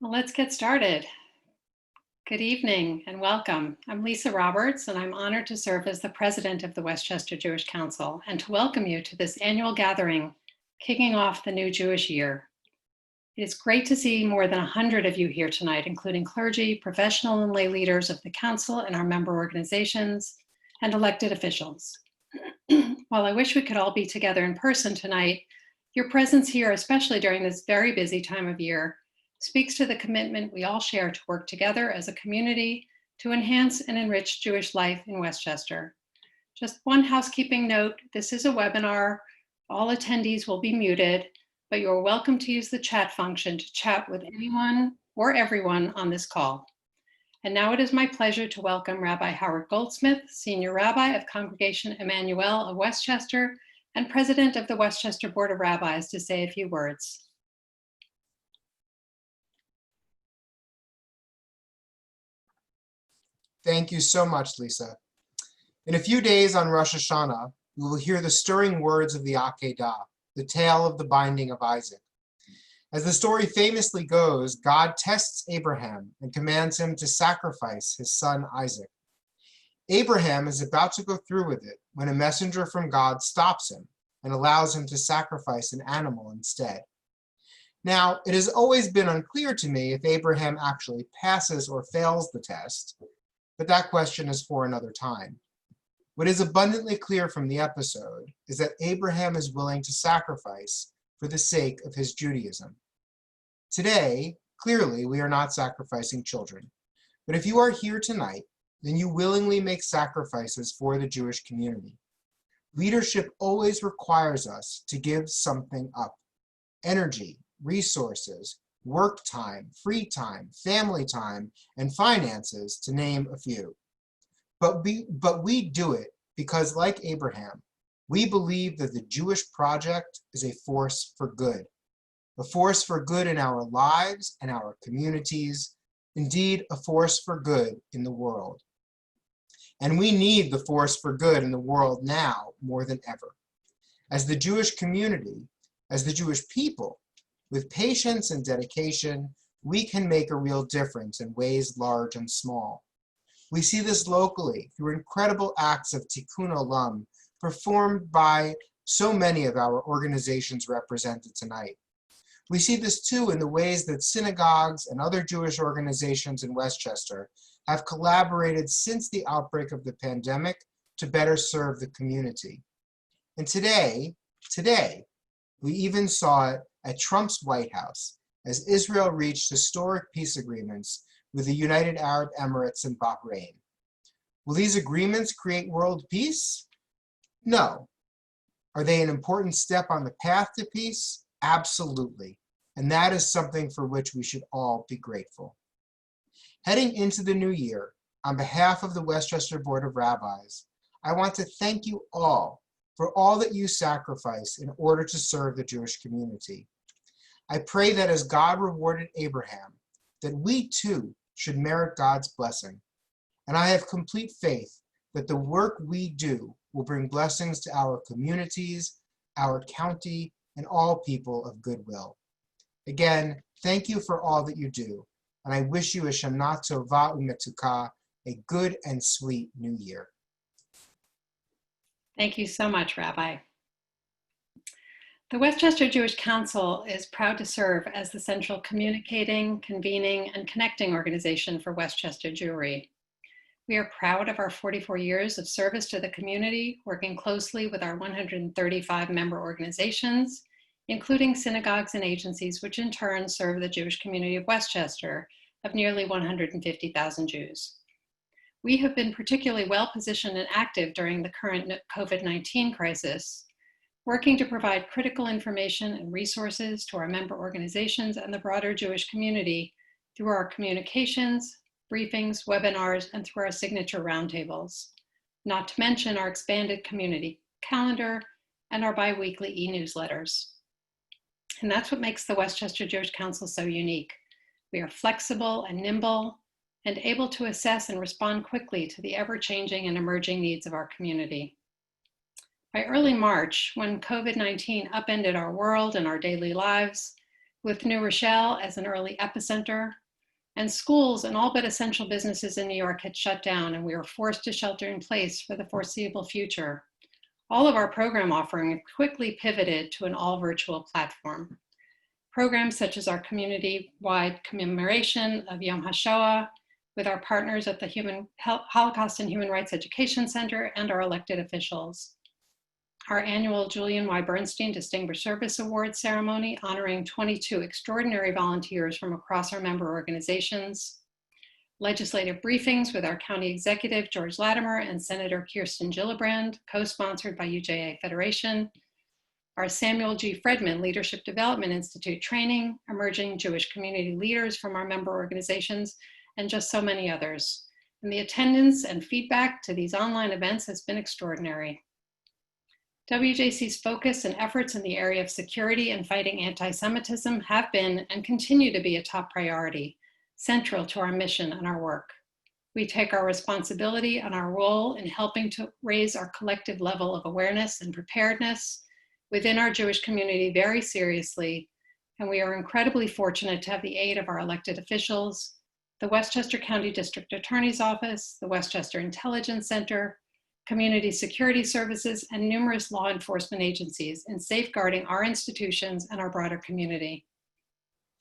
Well, let's get started. Good evening and welcome. I'm Lisa Roberts, and I'm honored to serve as the president of the Westchester Jewish Council and to welcome you to this annual gathering, kicking off the new Jewish year. It is great to see more than 100 of you here tonight, including clergy, professional and lay leaders of the council and our member organizations, and elected officials. While I wish we could all be together in person tonight, your presence here, especially during this very busy time of year, speaks to the commitment we all share to work together as a community to enhance and enrich Jewish life in Westchester. Just one housekeeping note, this is a webinar. All attendees will be muted, but you're welcome to use the chat function to chat with anyone or everyone on this call. And now it is my pleasure to welcome Rabbi Howard Goldsmith, Senior Rabbi of Congregation Emmanuel of Westchester and President of the Westchester Board of Rabbis, to say a few words. Thank you so much, Lisa. In a few days on Rosh Hashanah, we will hear the stirring words of the Akedah, the tale of the binding of Isaac. As the story famously goes, God tests Abraham and commands him to sacrifice his son Isaac. Abraham is about to go through with it when a messenger from God stops him and allows him to sacrifice an animal instead. Now, it has always been unclear to me if Abraham actually passes or fails the test, but that question is for another time. What is abundantly clear from the episode is that Abraham is willing to sacrifice for the sake of his Judaism. Today, clearly, we are not sacrificing children, but if you are here tonight, then you willingly make sacrifices for the Jewish community. Leadership always requires us to give something up: energy, resources, work time, free time, family time, and finances, to name a few. But we do it because, like Abraham, we believe that the Jewish project is a force for good in our lives and our communities, indeed a force for good in the world. And we need the force for good in the world now more than ever. As the Jewish community, as the Jewish people, with patience and dedication, we can make a real difference in ways large and small. We see this locally through incredible acts of tikkun olam performed by so many of our organizations represented tonight. We see this too in the ways that synagogues and other Jewish organizations in Westchester have collaborated since the outbreak of the pandemic to better serve the community. And today, we even saw it at Trump's White House as Israel reached historic peace agreements with the United Arab Emirates and Bahrain. Will these agreements create world peace? No. Are they an important step on the path to peace? Absolutely. And that is something for which we should all be grateful. Heading into the new year, on behalf of the Westchester Board of Rabbis, I want to thank you all for all that you sacrifice in order to serve the Jewish community. I pray that as God rewarded Abraham, that we too should merit God's blessing. And I have complete faith that the work we do will bring blessings to our communities, our county, and all people of goodwill. Again, thank you for all that you do, and I wish you a Shana Tova Umetuka, a good and sweet new year. Thank you so much, Rabbi. The Westchester Jewish Council is proud to serve as the central communicating, convening, and connecting organization for Westchester Jewry. We are proud of our 44 years of service to the community, working closely with our 135 member organizations, including synagogues and agencies, which in turn serve the Jewish community of Westchester of nearly 150,000 Jews. We have been particularly well positioned and active during the current COVID-19 crisis, working to provide critical information and resources to our member organizations and the broader Jewish community through our communications, briefings, webinars, and through our signature roundtables, not to mention our expanded community calendar and our bi-weekly e-newsletters. And that's what makes the Westchester Jewish Council so unique. We are flexible and nimble and able to assess and respond quickly to the ever-changing and emerging needs of our community. By early March, when COVID-19 upended our world and our daily lives, with New Rochelle as an early epicenter, and schools and all but essential businesses in New York had shut down and we were forced to shelter in place for the foreseeable future, all of our program offering quickly pivoted to an all virtual platform. Programs such as our community-wide commemoration of Yom HaShoah with our partners at the Holocaust and Human Rights Education Center and our elected officials. Our annual Julian Y. Bernstein Distinguished Service Award ceremony honoring 22 extraordinary volunteers from across our member organizations. Legislative briefings with our County Executive George Latimer and Senator Kirsten Gillibrand, co-sponsored by UJA Federation. Our Samuel G. Fredman Leadership Development Institute training, emerging Jewish community leaders from our member organizations, and just so many others. And the attendance and feedback to these online events has been extraordinary. WJC's focus and efforts in the area of security and fighting anti-Semitism have been and continue to be a top priority, central to our mission and our work. We take our responsibility and our role in helping to raise our collective level of awareness and preparedness within our Jewish community very seriously, and we are incredibly fortunate to have the aid of our elected officials, the Westchester County District Attorney's Office, the Westchester Intelligence Center, Community Security Services, and numerous law enforcement agencies in safeguarding our institutions and our broader community.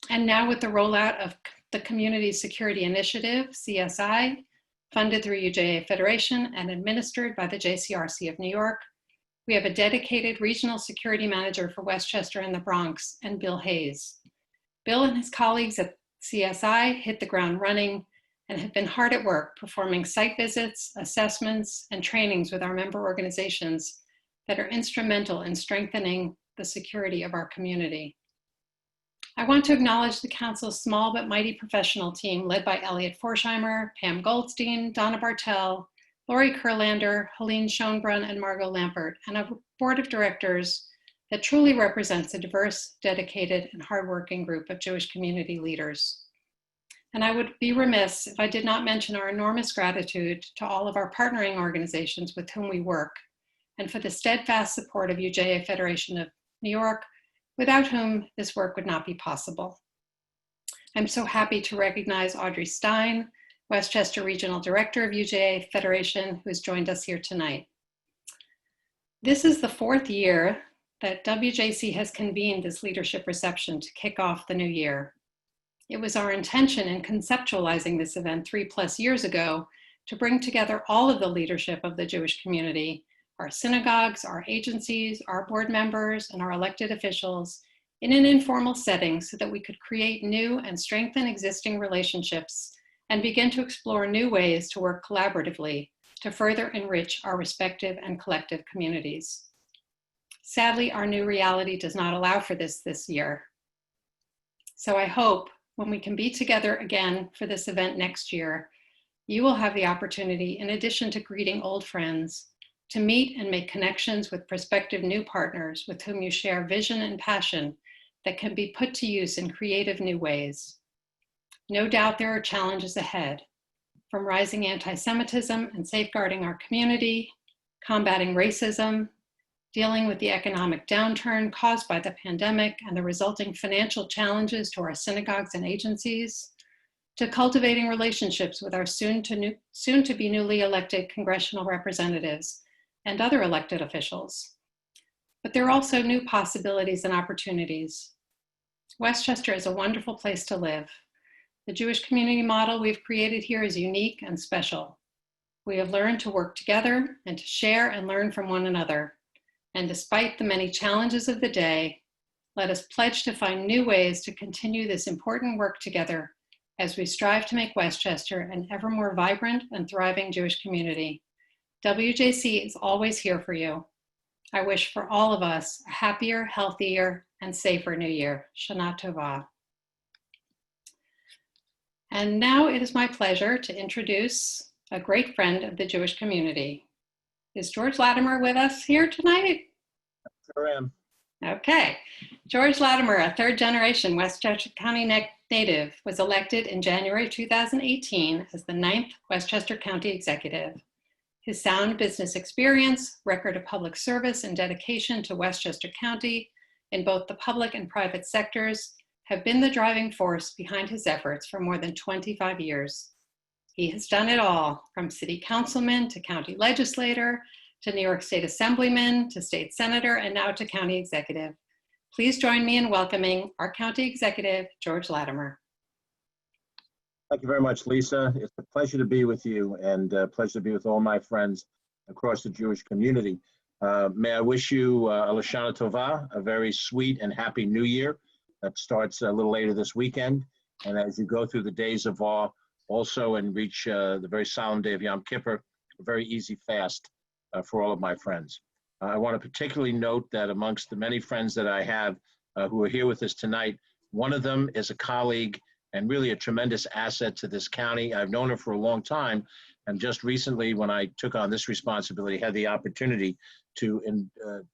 And now with the rollout of the Community Security Initiative, CSI, funded through UJA Federation and administered by the JCRC of New York, we have a dedicated regional security manager for Westchester and the Bronx, and Bill Hayes. Bill and his colleagues at CSI hit the ground running and have been hard at work performing site visits, assessments, and trainings with our member organizations that are instrumental in strengthening the security of our community. I want to acknowledge the Council's small but mighty professional team led by Elliot Forsheimer, Pam Goldstein, Donna Bartel, Lori Kurlander, Helene Schoenbrunn, and Margot Lampert, and a board of directors that truly represents a diverse, dedicated, and hardworking group of Jewish community leaders. And I would be remiss if I did not mention our enormous gratitude to all of our partnering organizations with whom we work, and for the steadfast support of UJA Federation of New York, without whom this work would not be possible. I'm so happy to recognize Audrey Stein, Westchester Regional Director of UJA Federation, who has joined us here tonight. This is the fourth year that WJC has convened this leadership reception to kick off the new year. It was our intention in conceptualizing this event 3+ years ago to bring together all of the leadership of the Jewish community, our synagogues, our agencies, our board members, and our elected officials in an informal setting so that we could create new and strengthen existing relationships and begin to explore new ways to work collaboratively to further enrich our respective and collective communities. Sadly, our new reality does not allow for this year. So I hope when we can be together again for this event next year, you will have the opportunity, in addition to greeting old friends, to meet and make connections with prospective new partners with whom you share vision and passion that can be put to use in creative new ways. No doubt there are challenges ahead, from rising anti-Semitism and safeguarding our community, combating racism, dealing with the economic downturn caused by the pandemic and the resulting financial challenges to our synagogues and agencies, to cultivating relationships with our soon to be newly elected congressional representatives and other elected officials. But there are also new possibilities and opportunities. Westchester is a wonderful place to live. The Jewish community model we've created here is unique and special. We have learned to work together and to share and learn from one another. And despite the many challenges of the day, let us pledge to find new ways to continue this important work together as we strive to make Westchester an ever more vibrant and thriving Jewish community. WJC is always here for you. I wish for all of us a happier, healthier, and safer New Year. Shana Tova. And now it is my pleasure to introduce a great friend of the Jewish community. Is George Latimer with us here tonight? Sure am. Okay. George Latimer, a third-generation Westchester County native, was elected in January 2018 as the 9th Westchester County Executive. His sound business experience, record of public service, and dedication to Westchester County in both the public and private sectors have been the driving force behind his efforts for more than 25 years. He has done it all, from city councilman to county legislator, to New York State Assemblyman, to state senator, and now to county executive. Please join me in welcoming our county executive, George Latimer. Thank you very much, Lisa. It's a pleasure to be with you and a pleasure to be with all my friends across the Jewish community. May I wish you a Lashana Tova, a very sweet and happy new year that starts a little later this weekend. And as you go through the days of awe also and reach the very solemn day of Yom Kippur, a very easy fast for all of my friends. I want to particularly note that amongst the many friends that I have who are here with us tonight, one of them is a colleague and really a tremendous asset to this county. I've known her for a long time, and just recently when I took on this responsibility, had the opportunity to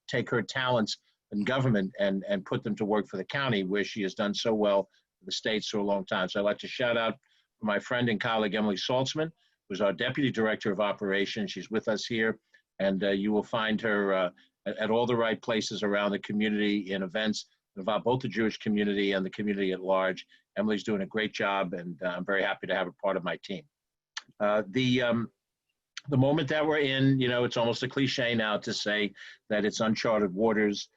take her talents in government and put them to work for the county, where she has done so well for the state for a long time. So I'd like to shout out my friend and colleague, Emily Saltzman, who's our Deputy Director of Operations. She's with us here, and you will find her at all the right places around the community in events that involve both the Jewish community and the community at large. Emily's doing a great job, and I'm very happy to have her part of my team. The moment that we're in, you know, it's almost a cliche now to say that it's uncharted waters.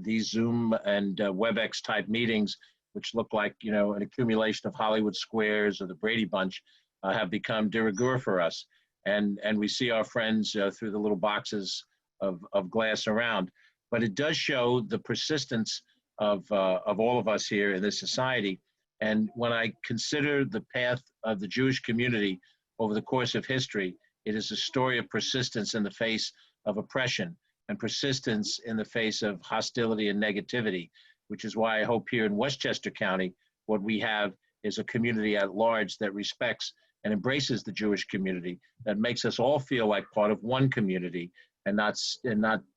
These Zoom and WebEx type meetings, which look like, you know, an accumulation of Hollywood Squares or the Brady Bunch, have become de rigueur for us. And we see our friends through the little boxes of glass around. But it does show the persistence of all of us here in this society. And when I consider the path of the Jewish community over the course of history, it is a story of persistence in the face of oppression and persistence in the face of hostility and negativity, which is why I hope here in Westchester County, what we have is a community at large that respects and embraces the Jewish community, that makes us all feel like part of one community and not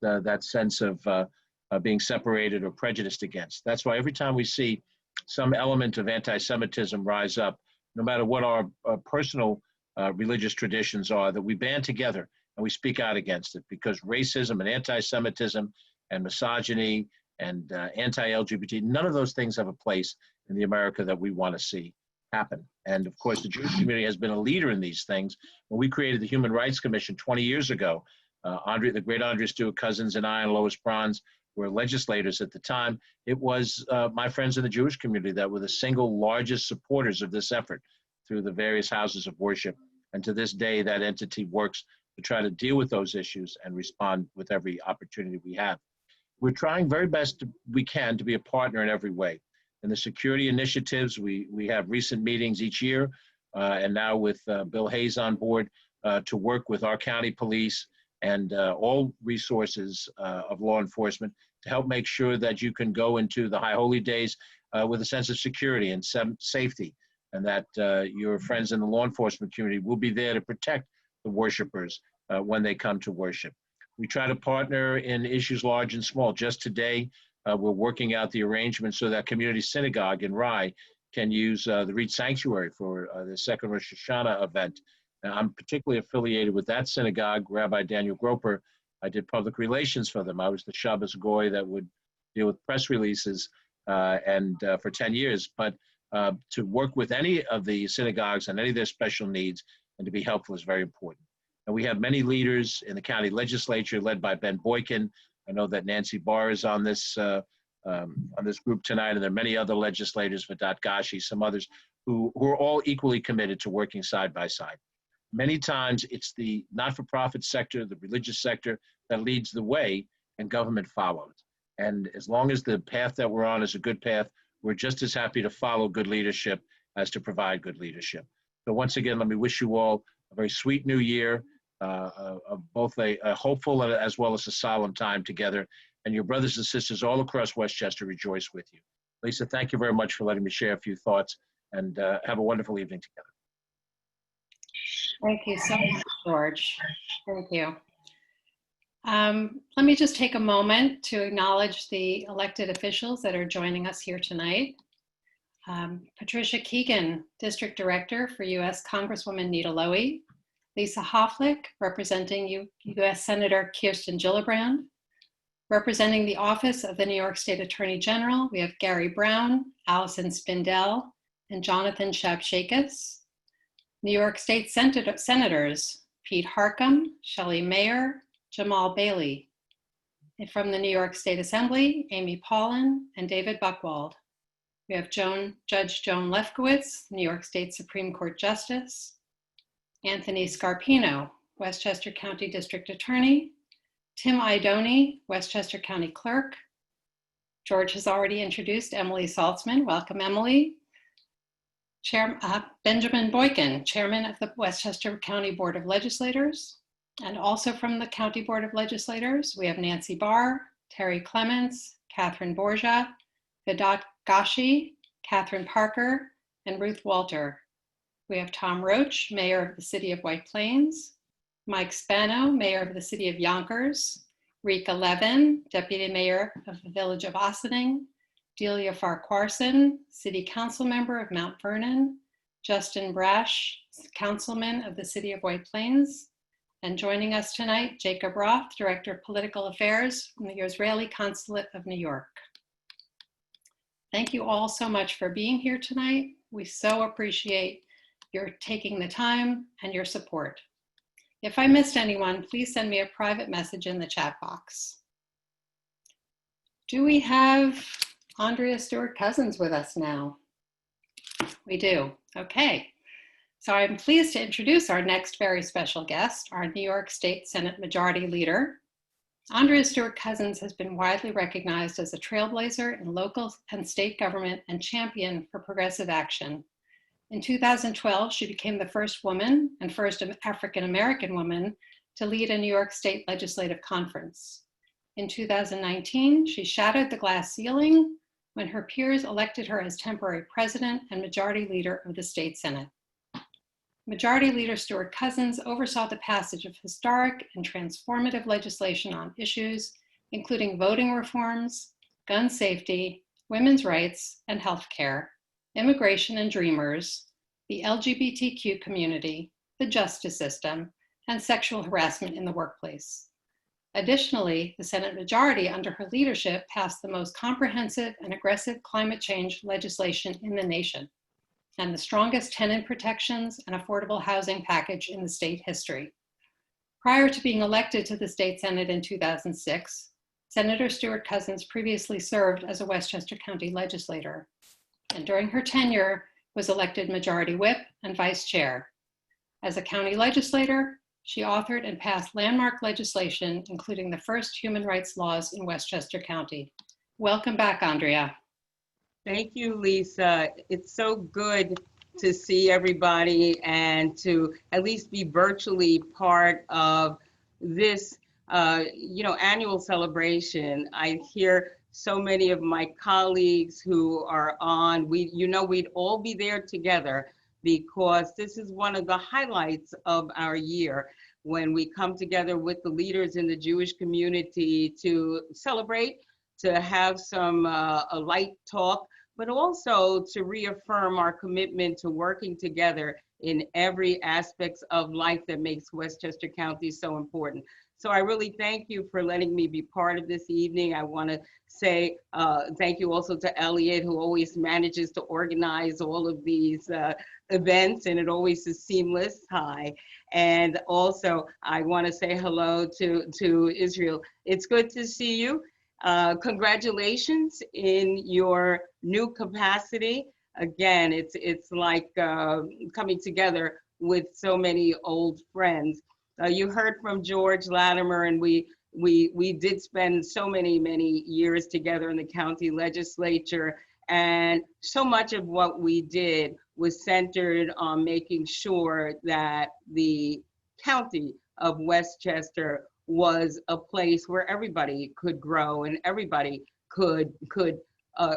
that sense of being separated or prejudiced against. That's why every time we see some element of anti-Semitism rise up, no matter what our personal religious traditions are, that we band together and we speak out against it, because racism and anti-Semitism and misogyny and anti-LGBT, none of those things have a place in the America that we want to see happen. And of course, the Jewish community has been a leader in these things. When we created the Human Rights Commission 20 years ago, the great Andrea Stewart Cousins and I and Lois Bronze were legislators at the time. It was my friends in the Jewish community that were the single largest supporters of this effort through the various houses of worship. And to this day, that entity works to try to deal with those issues and respond with every opportunity we have. We're trying very best we can to be a partner in every way. In the security initiatives, we have recent meetings each year, and now with Bill Hayes on board to work with our county police and all resources of law enforcement to help make sure that you can go into the high holy days with a sense of security and safety, and that your friends in the law enforcement community will be there to protect the worshipers when they come to worship. We try to partner in issues large and small. Just today, we're working out the arrangement so that Community Synagogue in Rye can use the Reed Sanctuary for the second Rosh Hashanah event. Now, I'm particularly affiliated with that synagogue, Rabbi Daniel Groper. I did public relations for them. I was the Shabbos Goy that would deal with press releases for 10 years. But to work with any of the synagogues and any of their special needs and to be helpful is very important. And we have many leaders in the county legislature led by Ben Boykin. I know that Nancy Barr is on this group tonight, and there are many other legislators, Vadat Gashi, some others, who are all equally committed to working side by side. Many times it's the not-for-profit sector, the religious sector that leads the way and government follows. And as long as the path that we're on is a good path, we're just as happy to follow good leadership as to provide good leadership. So once again, let me wish you all a very sweet new year, both a hopeful as well as a solemn time together. And your brothers and sisters all across Westchester rejoice with you. Lisa, thank you very much for letting me share a few thoughts, and have a wonderful evening together. Thank you so much, George. Thank you. Let me just take a moment to acknowledge the elected officials that are joining us here tonight. Patricia Keegan, District Director for U.S. Congresswoman Nita Lowey. Lisa Hofflick, representing U.S. Senator Kirsten Gillibrand. Representing the Office of the New York State Attorney General, we have Gary Brown, Allison Spindell, and Jonathan Shabshakis. New York State Senators, Pete Harckham, Shelley Mayer, Jamal Bailey. And from the New York State Assembly, Amy Paulin and David Buchwald. We have Judge Joan Lefkowitz, New York State Supreme Court Justice. Anthony Scarpino, Westchester County District Attorney. Tim Idoni, Westchester County Clerk. George has already introduced Emily Saltzman. Welcome, Emily. Benjamin Boykin, Chairman of the Westchester County Board of Legislators. And also from the County Board of Legislators, we have Nancy Barr, Terry Clements, Catherine Borja, Vedat Gashi, Catherine Parker, and Ruth Walter. We have Tom Roach, Mayor of the City of White Plains, Mike Spano, Mayor of the City of Yonkers, Rika Levin, Deputy Mayor of the Village of Ossining, Delia Farquharson, City Council Member of Mount Vernon, Justin Brash, Councilman of the City of White Plains, and joining us tonight, Jacob Roth, Director of Political Affairs from the Israeli Consulate of New York. Thank you all so much for being here tonight. We so appreciate your taking the time and your support. If I missed anyone, please send me a private message in the chat box. Do we have Andrea Stewart-Cousins with us now? We do. Okay. So I'm pleased to introduce our next very special guest, our New York State Senate Majority Leader. Andrea Stewart-Cousins has been widely recognized as a trailblazer in local and state government and champion for progressive action. In 2012, she became the first woman and first African-American woman to lead a New York State legislative conference. In 2019, she shattered the glass ceiling when her peers elected her as temporary president and majority leader of the state Senate. Majority Leader Stewart-Cousins oversaw the passage of historic and transformative legislation on issues including voting reforms, gun safety, women's rights and healthcare, immigration and dreamers, the LGBTQ community, the justice system, and sexual harassment in the workplace. Additionally, the Senate majority under her leadership passed the most comprehensive and aggressive climate change legislation in the nation, and the strongest tenant protections and affordable housing package in the state history. Prior to being elected to the state Senate in 2006, Senator Stewart-Cousins previously served as a Westchester County legislator, and during her tenure was elected Majority Whip and Vice Chair. As a county legislator, she authored and passed landmark legislation, including the first human rights laws in Westchester County. Welcome back, Andrea. Thank you, Lisa. It's so good to see everybody and to at least be virtually part of this, annual celebration. I hear so many of my colleagues who are on, we'd all be there together because this is one of the highlights of our year when we come together with the leaders in the Jewish community to celebrate, to have some a light talk, but also to reaffirm our commitment to working together in every aspect of life that makes Westchester County so important. So I really thank you for letting me be part of this evening. I want to say thank you also to Elliot, who always manages to organize all of these events, and it always is seamless. Hi. And also I want to say hello to Israel. It's good to see you. Congratulations in your new capacity. Again, it's like coming together with so many old friends. You heard from George Latimer, and we did spend so many years together in the county legislature, and so much of what we did was centered on making sure that the county of Westchester was a place where everybody could grow and everybody could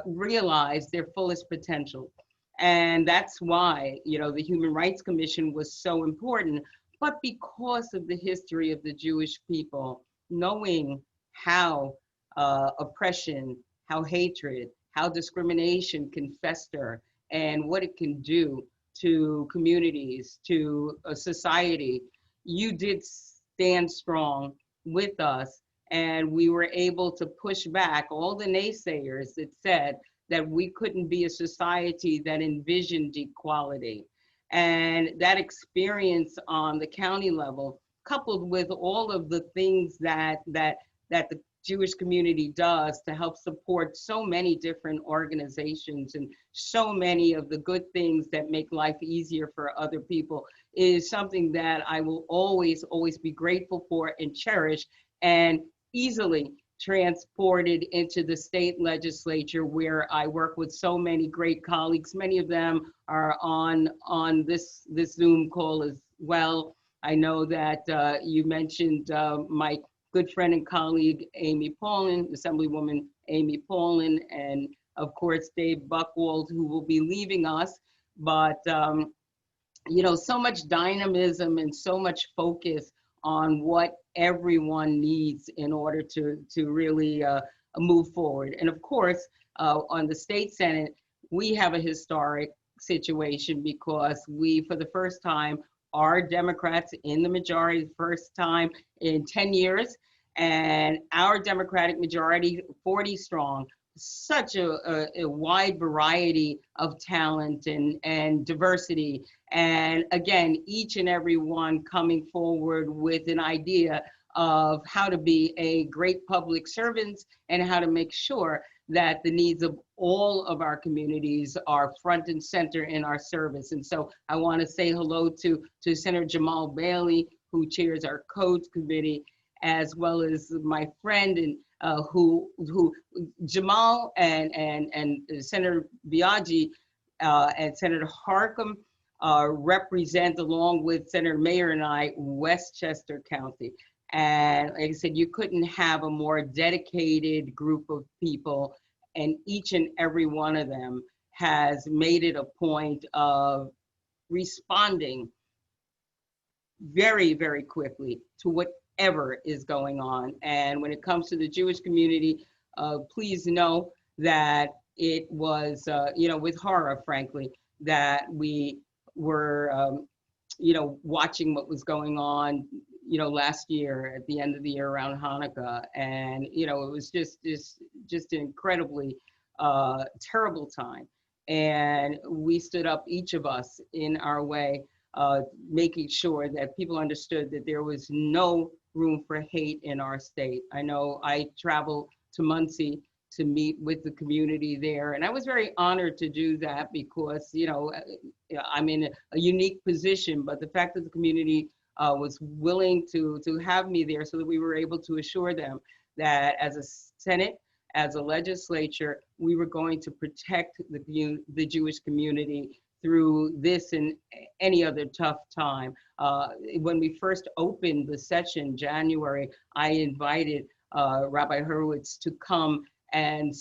realize their fullest potential. And that's why, you know, the Human Rights Commission was so important. But because of the history of the Jewish people, knowing how oppression, how hatred, how discrimination can fester, and what it can do to communities, to a society, you did stand strong with us, and we were able to push back all the naysayers that said that we couldn't be a society that envisioned equality. And that experience on the county level, coupled with all of the things that the Jewish community does to help support so many different organizations and so many of the good things that make life easier for other people, is something that I will always be grateful for and cherish, and easily transported into the state legislature, where I work with so many great colleagues. Many of them are on this Zoom call as well. I know that you mentioned my good friend and colleague, Amy Paulin, Assemblywoman Amy Paulin, and of course, Dave Buchwald, who will be leaving us. But, you know, so much dynamism and so much focus on what everyone needs in order to really move forward. And of course, on the state Senate, we have a historic situation because we, for the first time, are Democrats in the majority, first time in 10 years, and our Democratic majority, 40 strong, such a wide variety of talent and diversity. And again, each and every one coming forward with an idea of how to be a great public servant and how to make sure that the needs of all of our communities are front and center in our service. And so I want to say hello to Senator Jamal Bailey, who chairs our Codes Committee, as well as my friend and who Jamal and Senator Biaggi and Senator Harcum represent, along with Senator Mayer and I, Westchester County. And like I said, you couldn't have a more dedicated group of people, and each and every one of them has made it a point of responding very quickly to whatever is going on. And when it comes to the Jewish community, please know that it was, you know, with horror, frankly, that we were, you know, watching what was going on, you know, last year at the end of the year around Hanukkah. And, you know, it was just an incredibly terrible time. And we stood up, each of us in our way, making sure that people understood that there was no room for hate in our state. I know I traveled to Muncie to meet with the community there, and I was very honored to do that because, you know, I'm in a unique position, but the fact that the community was willing to have me there, so that we were able to assure them that as a Senate, as a legislature, we were going to protect the Jewish community through this and any other tough time. When we first opened the session, January, I invited Rabbi Hurwitz to come and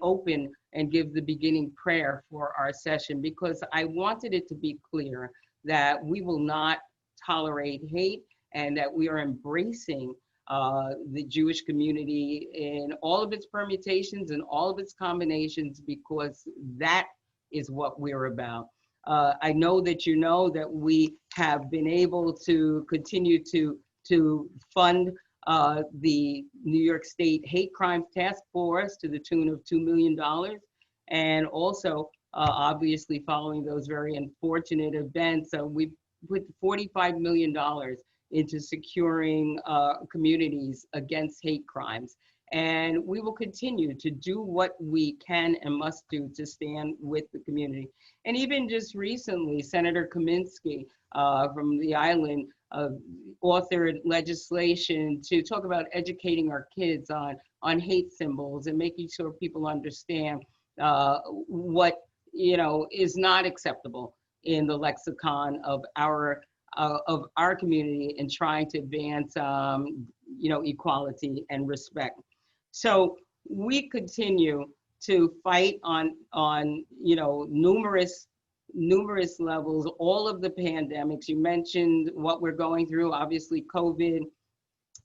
open and give the beginning prayer for our session, because I wanted it to be clear that we will not tolerate hate, and that we are embracing the Jewish community in all of its permutations and all of its combinations, because that is what we're about. I know that you know that we have been able to continue to fund the New York State Hate Crimes Task Force to the tune of $2 million. And also, obviously, following those very unfortunate events, we put $45 million into securing communities against hate crimes. And we will continue to do what we can and must do to stand with the community. And even just recently, Senator Kaminsky from the island authored legislation to talk about educating our kids on hate symbols and making sure people understand what is not acceptable in the lexicon of our community and trying to advance equality and respect. So we continue to fight on numerous levels, all of the pandemics. You mentioned what we're going through. Obviously, COVID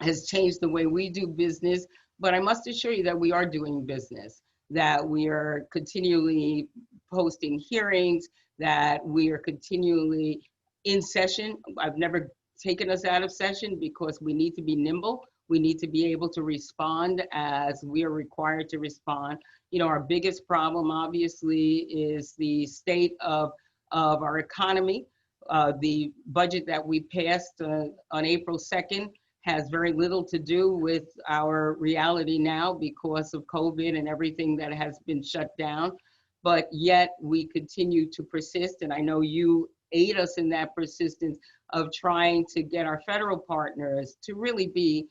has changed the way we do business, but I must assure you that we are doing business, that we are continually posting hearings, that we are continually in session. I've never taken us out of session because we need to be nimble. We need to be able to respond as we are required to respond. Our biggest problem, obviously, is the state of our economy. The budget that we passed on April 2nd has very little to do with our reality now because of COVID and everything that has been shut down. But yet we continue to persist. And I know you aid us in that persistence of trying to get our federal partners to really be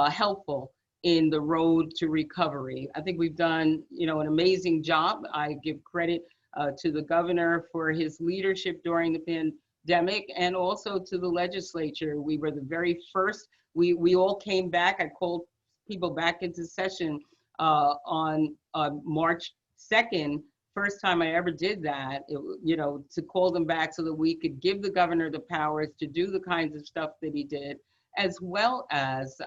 helpful in the road to recovery. I think we've done, an amazing job. I give credit to the governor for his leadership during the pandemic and also to the legislature. We were the very first. We all came back. I called people back into session on March 2nd. First time I ever did that, to call them back so that we could give the governor the powers to do the kinds of stuff that he did, as well as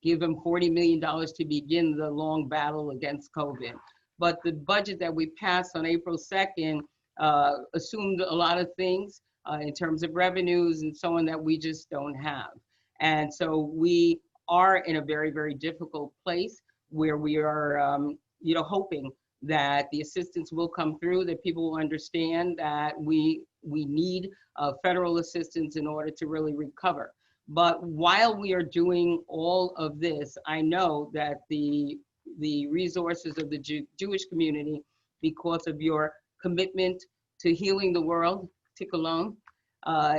give him $40 million to begin the long battle against COVID. But the budget that we passed on April 2nd assumed a lot of things in terms of revenues and so on that we just don't have. And so we are in a very, very difficult place where we are, hoping that the assistance will come through, that people will understand that we need federal assistance in order to really recover. But while we are doing all of this, I know that the resources of the Jewish community, because of your commitment to healing the world, Tikkun,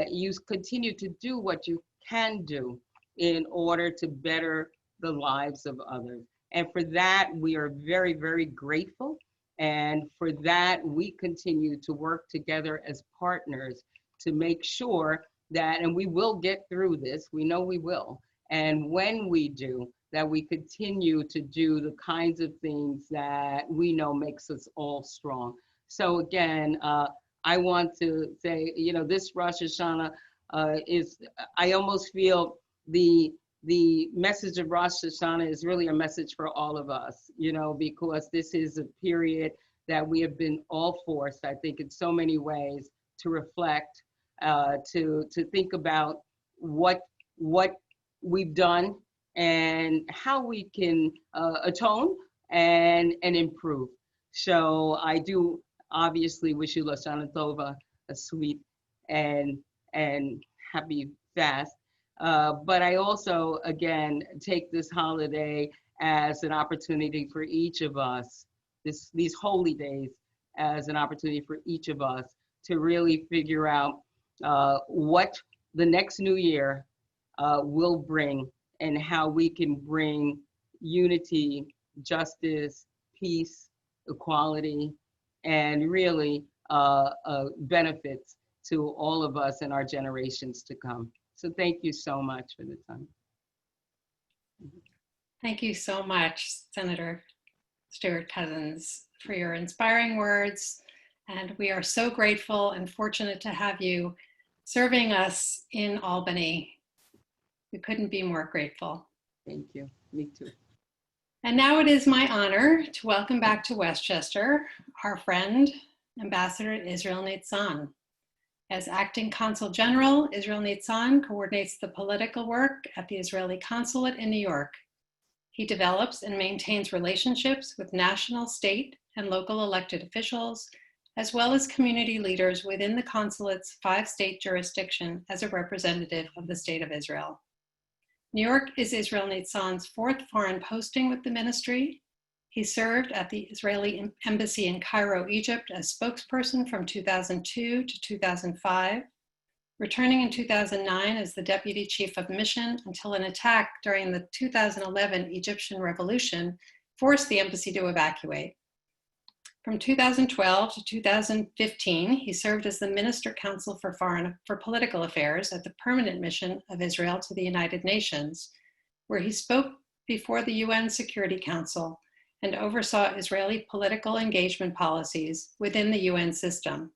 you continue to do what you can do in order to better the lives of others. And for that, we are very, very grateful. And for that, we continue to work together as partners to make sure that, and we will get through this, we know we will. And when we do, that we continue to do the kinds of things that we know makes us all strong. So again, I want to say, this Rosh Hashanah is, I almost feel the message of Rosh Hashanah is really a message for all of us, because this is a period that we have been all forced, I think, in so many ways to reflect, to think about what we've done and how we can atone and improve. So I do obviously wish you Lashana Tova, a sweet and happy fast. But I also, again, take this holiday as an opportunity for each of us, these holy days as an opportunity for each of us to really figure out what the next new year will bring and how we can bring unity, justice, peace, equality, and really benefits to all of us and our generations to come. So thank you so much for the time. Thank you so much, Senator Stewart Cousins, for your inspiring words. And we are so grateful and fortunate to have you serving us in Albany. We couldn't be more grateful. Thank you. Me too. And now it is my honor to welcome back to Westchester our friend, Ambassador Israel Nitzan. As Acting Consul General, Israel Nitzan coordinates the political work at the Israeli Consulate in New York. He develops and maintains relationships with national, state, and local elected officials, as well as community leaders within the consulate's 5-state jurisdiction as a representative of the State of Israel. New York is Israel Nitzan's fourth foreign posting with the ministry. He served at the Israeli Embassy in Cairo, Egypt as spokesperson from 2002 to 2005, returning in 2009 as the Deputy Chief of Mission until an attack during the 2011 Egyptian Revolution forced the embassy to evacuate. From 2012 to 2015, he served as the Minister Counsel for Political Affairs at the Permanent Mission of Israel to the United Nations, where he spoke before the UN Security Council and oversaw Israeli political engagement policies within the UN system.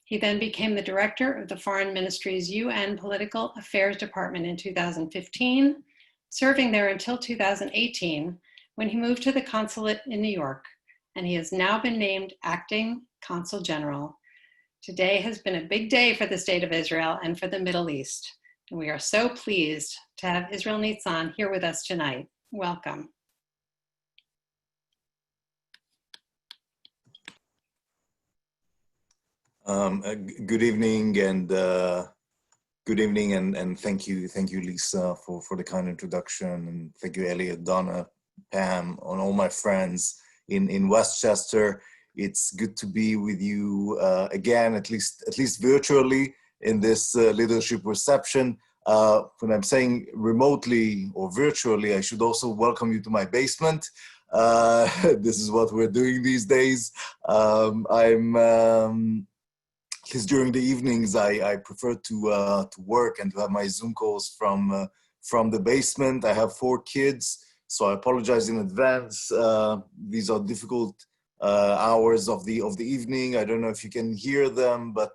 He then became the director of the Foreign Ministry's UN Political Affairs Department in 2015, serving there until 2018, when he moved to the consulate in New York, and he has now been named Acting Consul General. Today has been a big day for the State of Israel and for the Middle East, and we are so pleased to have Israel Nitzan here with us tonight. Welcome. Good evening and thank you, Lisa, for the kind introduction, and thank you, Elliot, Donna, Pam, and all my friends in Westchester. It's good to be with you again, at least virtually in this leadership reception. When I'm saying remotely or virtually, I should also welcome you to my basement. This is what we're doing these days. Because during the evenings, I prefer to work and to have my Zoom calls from the basement. I have 4 kids, so I apologize in advance. These are difficult hours of the evening. I don't know if you can hear them, but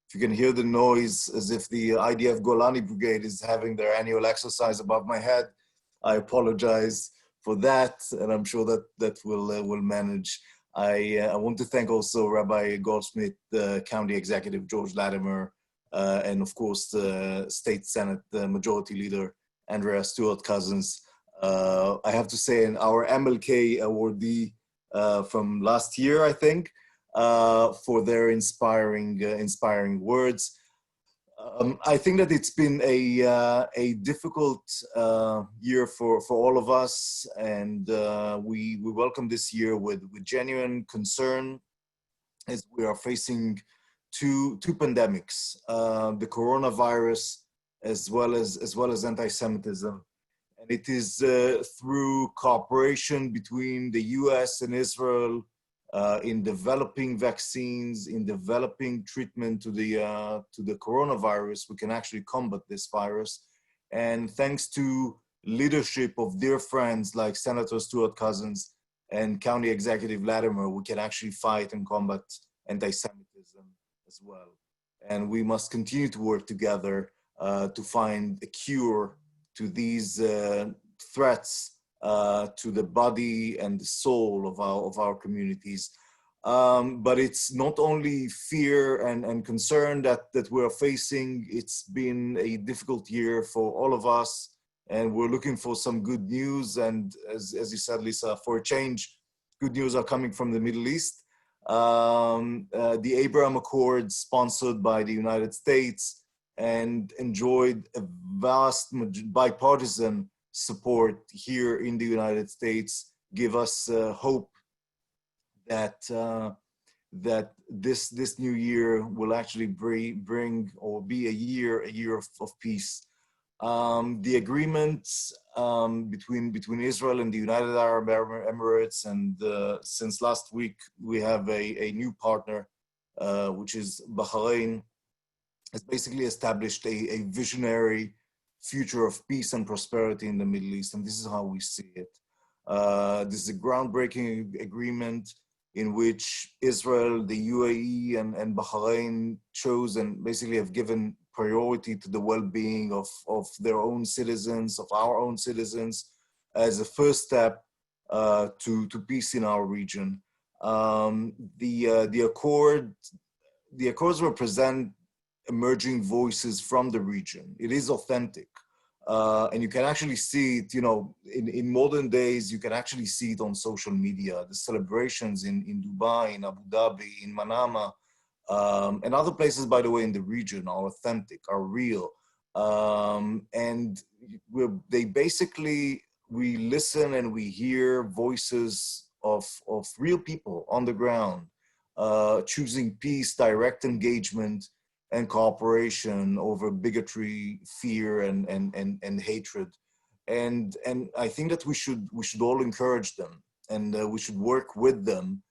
if you can hear the noise as if the IDF Golani Brigade is having their annual exercise above my head, I apologize for that, and I'm sure that will manage. I want to thank also Rabbi Goldsmith, the County Executive George Latimer, and of course the State Senate Majority Leader Andrea Stewart-Cousins. I have to say, our MLK awardee from last year, I think, for their inspiring words. I think that it's been a difficult year for all of us, and we welcome this year with genuine concern, as we are facing two pandemics: the coronavirus as well as anti-Semitism, and it is through cooperation between the U.S. and Israel in developing vaccines, in developing treatment to the coronavirus, we can actually combat this virus. And thanks to leadership of dear friends like Senator Stewart-Cousins and County Executive Latimer, we can actually fight and combat anti-Semitism as well. And we must continue to work together to find a cure to these threats to the body and the soul of our communities. But it's not only fear and concern that we're facing. It's been a difficult year for all of us, and we're looking for some good news. And as you said, Lisa, for a change, good news are coming from the Middle East. The Abraham Accords, sponsored by the United States and enjoyed a vast bipartisan support here in the United States, give us hope that this new year will actually bring or be a year of peace. The agreements between Israel and the United Arab Emirates, and since last week we have a new partner, which is Bahrain, has basically established a visionary future of peace and prosperity in the Middle East, and this is how we see it. This is a groundbreaking agreement in which Israel, the UAE, and Bahrain chose and basically have given priority to the well-being of their own citizens, of our own citizens, as a first step to peace in our region. The accords represent emerging voices from the region. It is authentic. And you can actually see it, in modern days, you can actually see it on social media. The celebrations in Dubai, in Abu Dhabi, in Manama, and other places, by the way, in the region are authentic, are real. And they basically, we listen and we hear voices of real people on the ground, choosing peace, direct engagement, and cooperation over bigotry, fear, and hatred. And I think that we should all encourage them, and we should work with them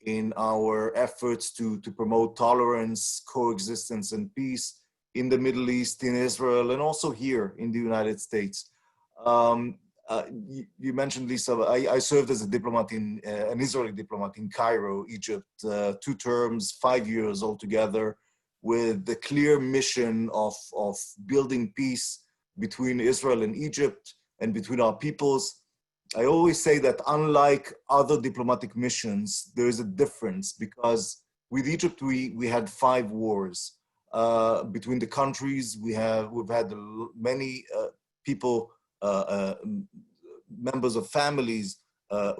in our efforts to promote tolerance, coexistence, and peace in the Middle East, in Israel, and also here in the United States. You mentioned, Lisa, I served as a diplomat an Israeli diplomat in Cairo, Egypt, 2 terms, 5 years altogether, with the clear mission of building peace between Israel and Egypt and between our peoples. I always say that unlike other diplomatic missions, there is a difference, because with Egypt, we had 5 wars between the countries. We've had many people, members of families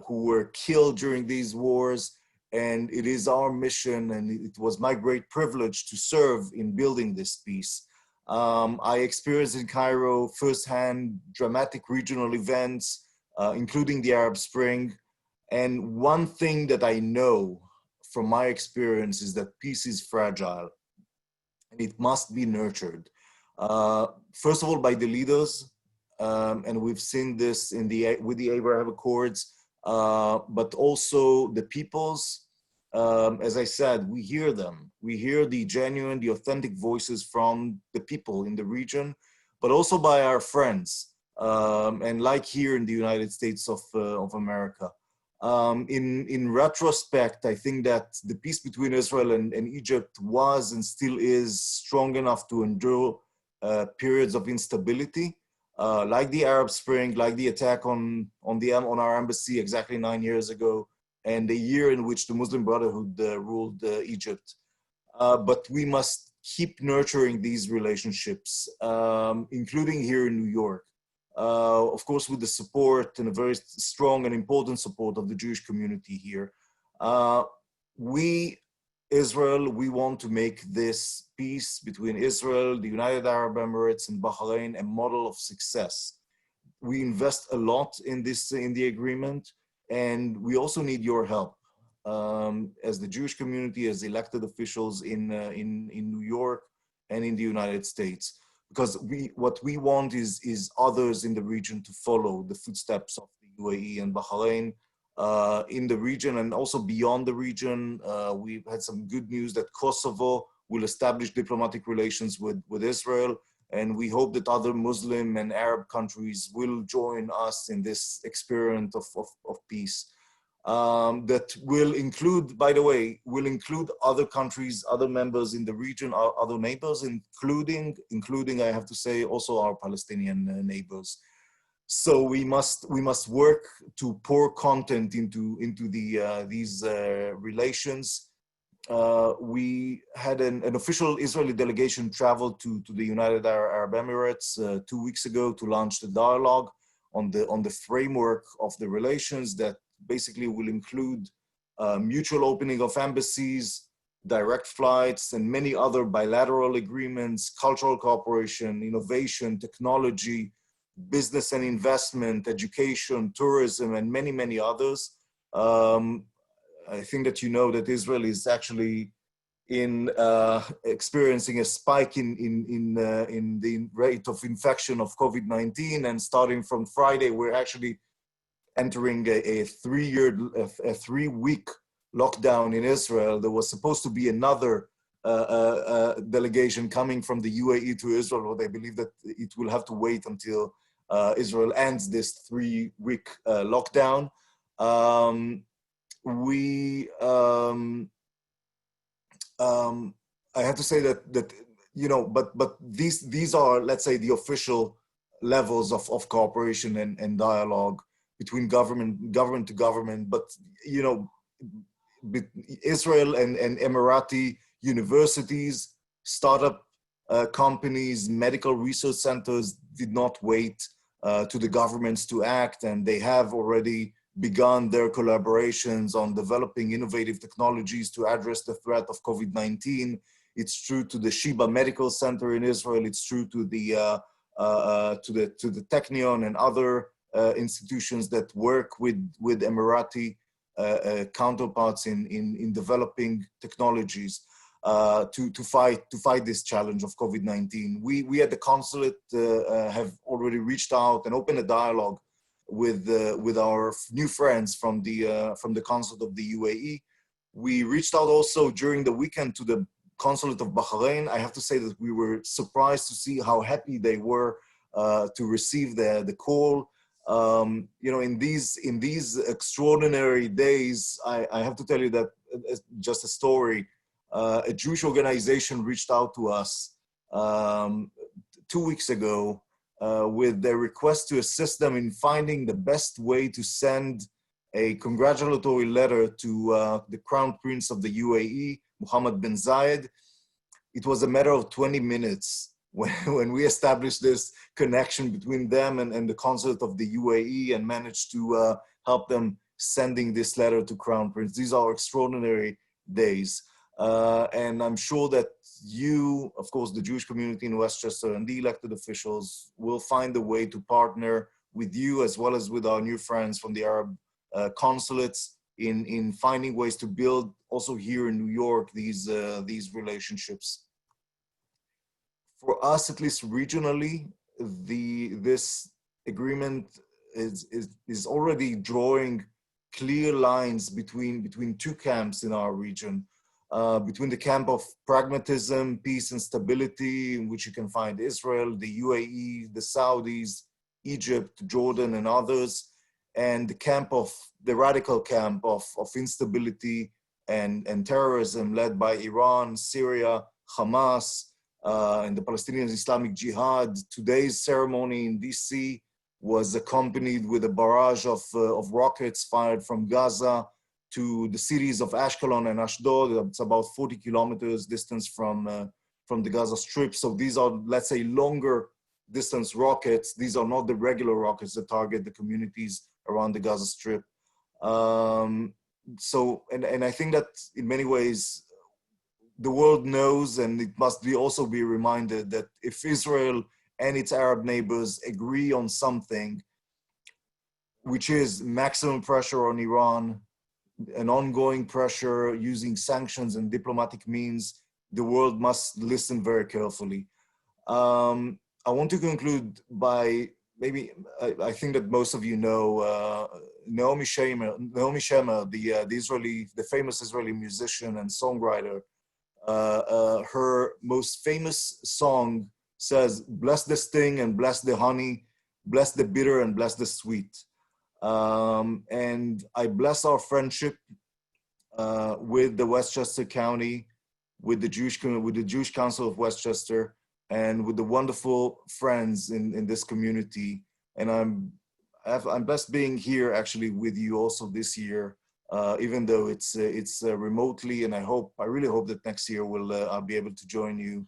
who were killed during these wars. And it is our mission, and it was my great privilege to serve in building this peace. I experienced in Cairo firsthand dramatic regional events, including the Arab Spring. And one thing that I know from my experience is that peace is fragile, and it must be nurtured. First of all, by the leaders, and we've seen this with the Abraham Accords, but also the peoples. As I said, we hear them. We hear the genuine, the authentic voices from the people in the region, but also by our friends, and like here in the United States of America. In retrospect, I think that the peace between Israel and Egypt was and still is strong enough to endure periods of instability, like the Arab Spring, like the attack on our embassy exactly 9 years ago, and the year in which the Muslim Brotherhood ruled Egypt. But we must keep nurturing these relationships, including here in New York. Of course, with the support, and a very strong and important support, of the Jewish community here. Israel, we want to make this peace between Israel, the United Arab Emirates, and Bahrain a model of success. We invest a lot in the agreement, and we also need your help as the Jewish community, as elected officials in New York and in the United States. Because what we want is others in the region to follow the footsteps of the UAE and Bahrain in the region, and also beyond the region. We've had some good news that Kosovo will establish diplomatic relations with Israel, and we hope that other Muslim and Arab countries will join us in this experiment of peace. That will include, by the way, other countries, other members in the region, other neighbors, including, I have to say, also our Palestinian neighbors. So we must work to pour content into these relations. We had an official Israeli delegation travel to the United Arab Emirates 2 weeks ago to launch the dialogue on the framework of the relations that basically will include mutual opening of embassies, direct flights, and many other bilateral agreements, cultural cooperation, innovation, technology, business and investment, education, tourism, and many, many others. I think that you know that Israel is actually experiencing a spike in the rate of infection of COVID-19, and starting from Friday, we're actually entering a 3-week lockdown in Israel. There was supposed to be another delegation coming from the UAE to Israel, but I believe that it will have to wait until Israel ends this 3-week lockdown. I have to say that you know, but these are, let's say, the official levels of cooperation and dialogue between government to government. But you know, Israel and Emirati universities, startup companies, medical research centers did not wait to the governments to act, and they have already begun their collaborations on developing innovative technologies to address the threat of COVID-19. It's true to the Sheba Medical Center in Israel. It's true to the to the Technion and other institutions that work with Emirati counterparts in developing technologies to fight this challenge of COVID-19. We at the consulate have already reached out and opened a dialogue with our new friends from the consulate of the UAE. We reached out also during the weekend to the consulate of Bahrain. I have to say that we were surprised to see how happy they were to receive the call. In these extraordinary days, I have to tell you that just a story. A Jewish organization reached out to us 2 weeks ago with a request to assist them in finding the best way to send a congratulatory letter to the Crown Prince of the UAE, Mohammed bin Zayed. It was a matter of 20 minutes when we established this connection between them and the consulate of the UAE and managed to help them sending this letter to Crown Prince. These are extraordinary days. And I'm sure that you, of course, the Jewish community in Westchester and the elected officials will find a way to partner with you as well as with our new friends from the Arab consulates in finding ways to build also here in New York these relationships. For us, at least regionally, this agreement is already drawing clear lines between two camps in our region. Between the camp of pragmatism, peace and stability, in which you can find Israel, the UAE, the Saudis, Egypt, Jordan and others, and the radical camp of instability and terrorism led by Iran, Syria, Hamas, and the Palestinian Islamic Jihad. Today's ceremony in DC was accompanied with a barrage of rockets fired from Gaza to the cities of Ashkelon and Ashdod. It's about 40 kilometers distance from the Gaza Strip. So these are, let's say, longer distance rockets. These are not the regular rockets that target the communities around the Gaza Strip. And I think that in many ways, the world knows, and it must also be reminded that if Israel and its Arab neighbors agree on something, which is maximum pressure on Iran, an ongoing pressure using sanctions and diplomatic means, the world must listen very carefully. I want to conclude by I think that most of you know Naomi Shemer, the famous Israeli musician and songwriter. Her most famous song says, "Bless the sting and bless the honey, bless the bitter and bless the sweet." And I bless our friendship with the Westchester County, with the Jewish Council of Westchester, and with the wonderful friends in this community. And I'm blessed being here actually with you also this year, even though it's remotely. And I really hope that next year I'll be able to join you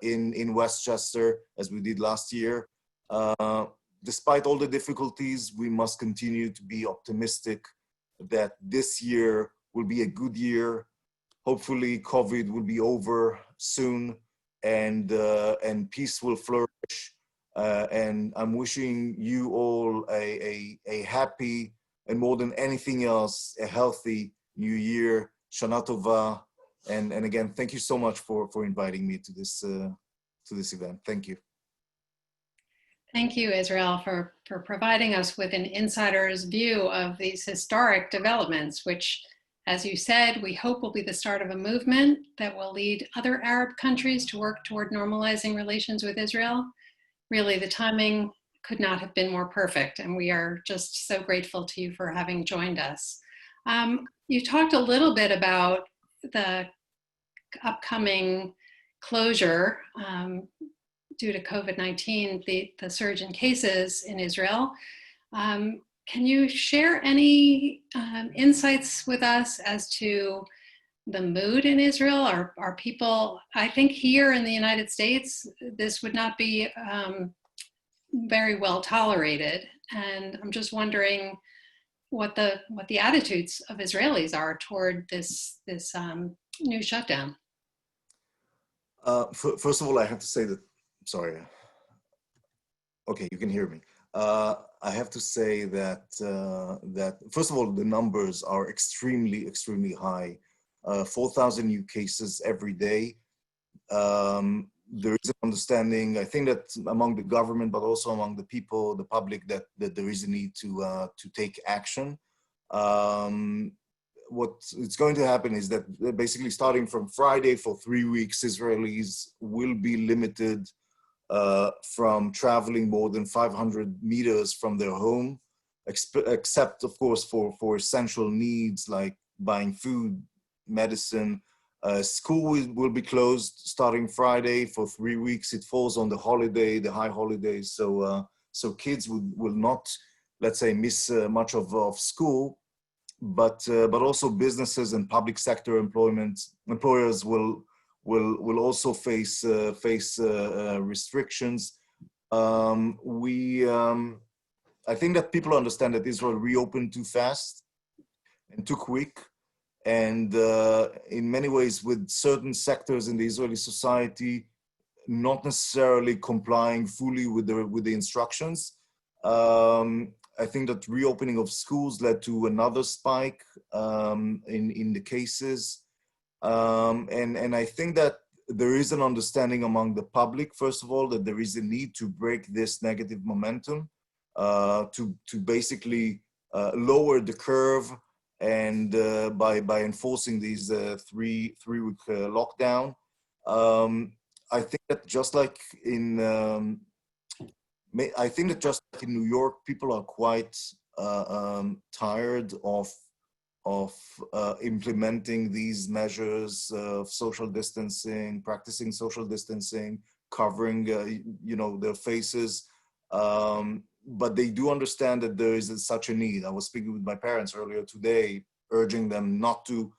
in Westchester as we did last year. Despite all the difficulties, we must continue to be optimistic that this year will be a good year. Hopefully COVID will be over soon and peace will flourish. And I'm wishing you all a happy, and more than anything else, a healthy new year. Shana Tova. And again, thank you so much for inviting me to this event. Thank you. Thank you, Israel, for providing us with an insider's view of these historic developments, which, as you said, we hope will be the start of a movement that will lead other Arab countries to work toward normalizing relations with Israel. Really, the timing could not have been more perfect, and we are just so grateful to you for having joined us. You talked a little bit about the upcoming closure due to COVID-19, the surge in cases in Israel. Can you share any insights with us as to the mood in Israel? Are people, I think here in the United States, this would not be very well tolerated. And I'm just wondering what the attitudes of Israelis are toward this new shutdown. First of all, I have to say that, sorry, Okay, you can hear me. I have to say that that first of all, the numbers are extremely high. 4,000 new cases every day. There is an understanding, I think, that among the government, but also among the people, the public, that there is a need to take action. What is going to happen is that basically starting from Friday for 3 weeks, Israelis will be limited from traveling more than 500 meters from their home, except of course for essential needs like buying food, medicine. School will be closed starting Friday for 3 weeks. It falls on the holiday, the high holidays, so kids will not, let's say, miss much of school, but also businesses and public sector employers will also face restrictions. I think that people understand that Israel reopened too fast and too quick, and in many ways, with certain sectors in the Israeli society not necessarily complying fully with the instructions. I think that reopening of schools led to another spike in the cases. And I think that there is an understanding among the public, first of all, that there is a need to break this negative momentum, to basically lower the curve, and by enforcing these three-week lockdown. I think that just like in New York, people are quite tired of implementing these measures of social distancing, practicing social distancing, covering their faces. But they do understand that there is such a need. I was speaking with my parents earlier today, urging them not to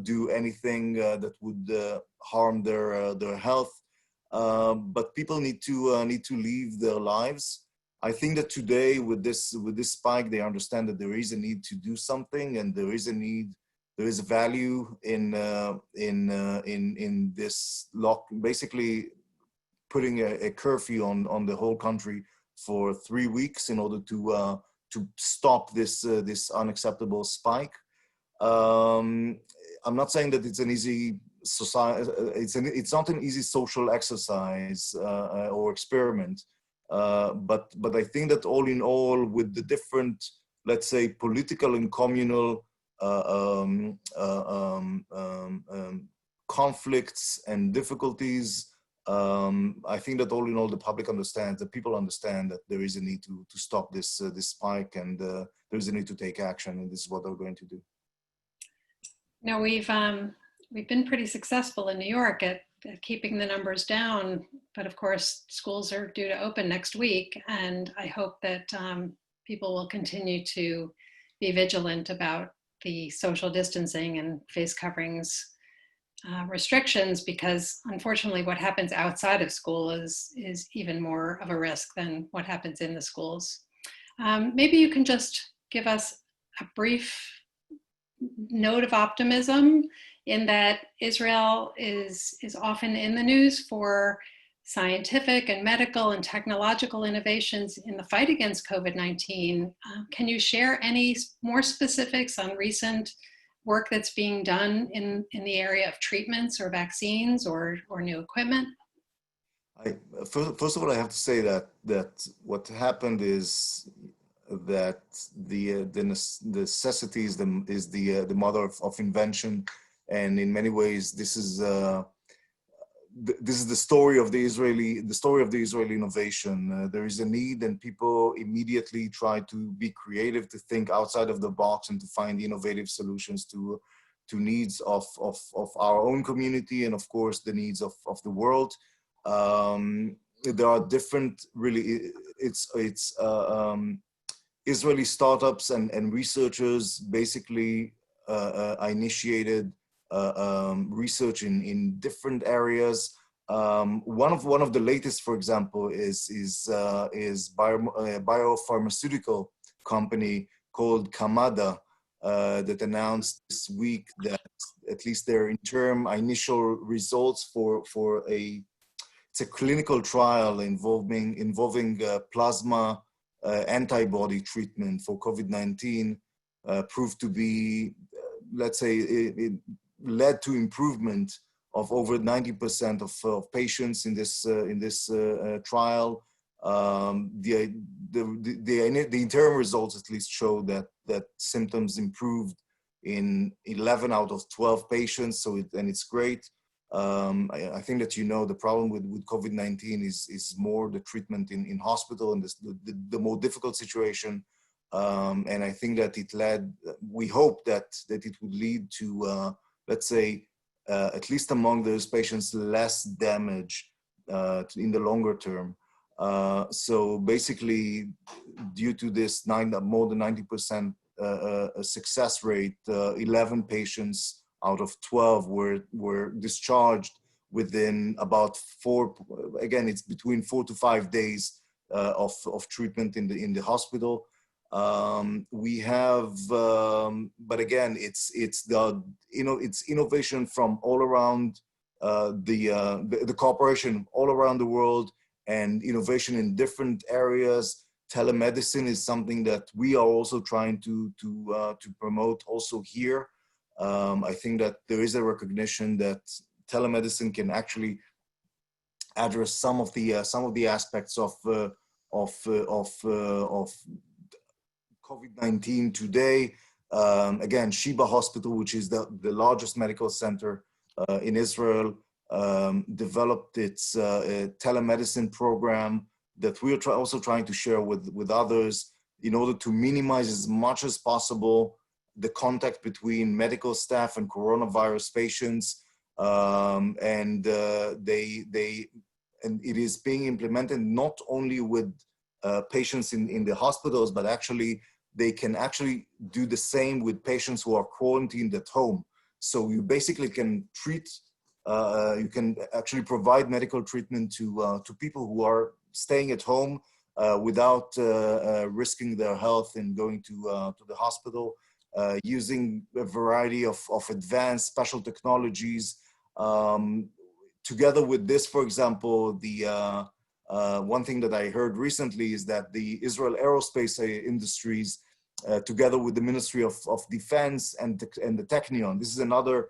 do anything that would harm their health. But people need to live their lives. I think that today with this spike, they understand that there is a need to do something, and there is a value in this basically putting a curfew on the whole country for 3 weeks in order to stop this unacceptable spike. I'm not saying that it's an easy society. It's not an easy social exercise or experiment. But I think that all in all, with the different, let's say, political and communal conflicts and difficulties, I think that all in all, the public understands, the people understand that there is a need to stop this spike, and there is a need to take action, and this is what they're going to do. Now we've been pretty successful in New York at keeping the numbers down, but of course schools are due to open next week, and I hope that people will continue to be vigilant about the social distancing and face coverings restrictions, because unfortunately what happens outside of school is even more of a risk than what happens in the schools. Maybe you can just give us a brief note of optimism, in that Israel is often in the news for scientific and medical and technological innovations in the fight against COVID-19. Can you share any more specifics on recent work that's being done in the area of treatments or vaccines or new equipment? First of all, I have to say that what happened is that the necessity is the mother of invention, and in many ways this is the story of the Israeli innovation. There is a need, and people immediately try to be creative, to think outside of the box, and to find innovative solutions to needs of our own community, and of course the needs of the world. There are different, really, it's Israeli startups and researchers basically initiated research in different areas. One of the latest, for example, is biopharmaceutical company called Kamada that announced this week that at least their initial results for it's a clinical trial involving plasma antibody treatment for COVID-19, proved to be, let's say, it led to improvement of over 90% of patients in this trial. The interim results at least show that symptoms improved in 11 out of 12 patients. So it's great. I think that the problem with COVID-19 is more the treatment in hospital and the more difficult situation. And I think that we hope that it would lead to, let's say, at least among those patients, less damage in the longer term. So basically, due to this more than 90% success rate, 11 patients out of 12 were discharged within about it's between 4 to 5 days of treatment in the hospital. We have, but again, it's innovation from all around the cooperation all around the world, and innovation in different areas. Telemedicine is something that we are also trying to promote also here. I think that there is a recognition that telemedicine can actually address some of the aspects of COVID-19 today. Again, Sheba Hospital, which is the largest medical center in Israel, developed its telemedicine program that we're also trying to share with others in order to minimize as much as possible the contact between medical staff and coronavirus patients. And it is being implemented not only with patients in the hospitals, but actually they can actually do the same with patients who are quarantined at home. So you basically can treat, you can actually provide medical treatment to people who are staying at home without risking their health and going to the hospital, using a variety of advanced special technologies. Together with this, for example, one thing that I heard recently is that the Israel Aerospace Industries, together with the Ministry of Defense and the Technion, this is another,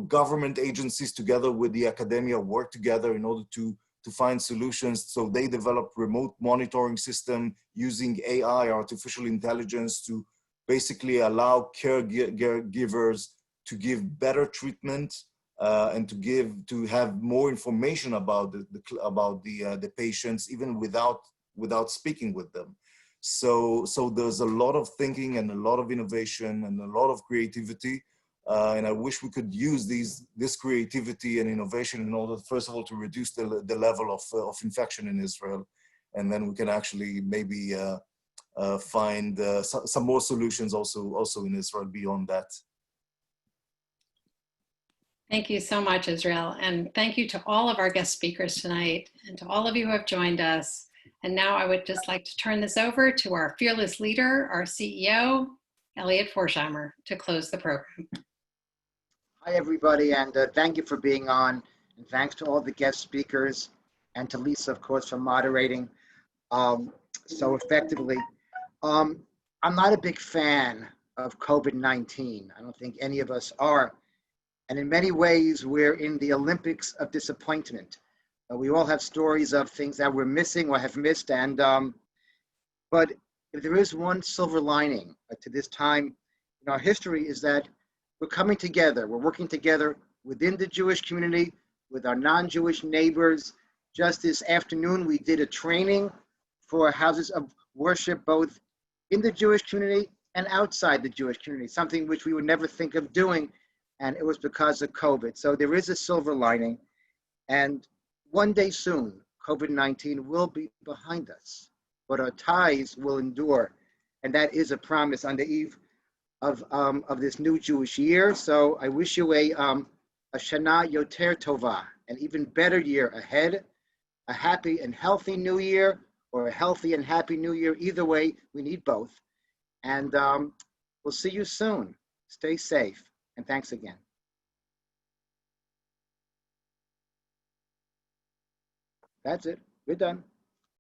government agencies together with the academia work together in order to find solutions. So they develop remote monitoring system using AI, artificial intelligence, to basically allow caregivers to give better treatment and to have more information about the patients, even without speaking with them. So there's a lot of thinking and a lot of innovation and a lot of creativity. And I wish we could use this creativity and innovation in order, first of all, to reduce the level of infection in Israel. And then we can actually maybe find some more solutions also in Israel beyond that. Thank you so much, Israel. And thank you to all of our guest speakers tonight and to all of you who have joined us. And now I would just like to turn this over to our fearless leader, our CEO, Elliot Forsheimer, to close the program. Hi, everybody, and thank you for being on. And thanks to all the guest speakers and to Lisa, of course, for moderating so effectively. I'm not a big fan of COVID-19. I don't think any of us are. And in many ways, we're in the Olympics of disappointment. We all have stories of things that we're missing or have missed. And but if there is one silver lining to this time in our history, is that we're coming together. We're working together within the Jewish community, with our non-Jewish neighbors. Just this afternoon, we did a training for houses of worship, both in the Jewish community and outside the Jewish community, something which we would never think of doing. And it was because of COVID. So there is a silver lining. And one day soon, COVID-19 will be behind us, but our ties will endure. And that is a promise on the eve of this new Jewish year. So I wish you a Shana Yoter Tova, an even better year ahead, a happy and healthy new year, or a healthy and happy new year. Either way, we need both. And we'll see you soon. Stay safe, and thanks again. That's it. We're done.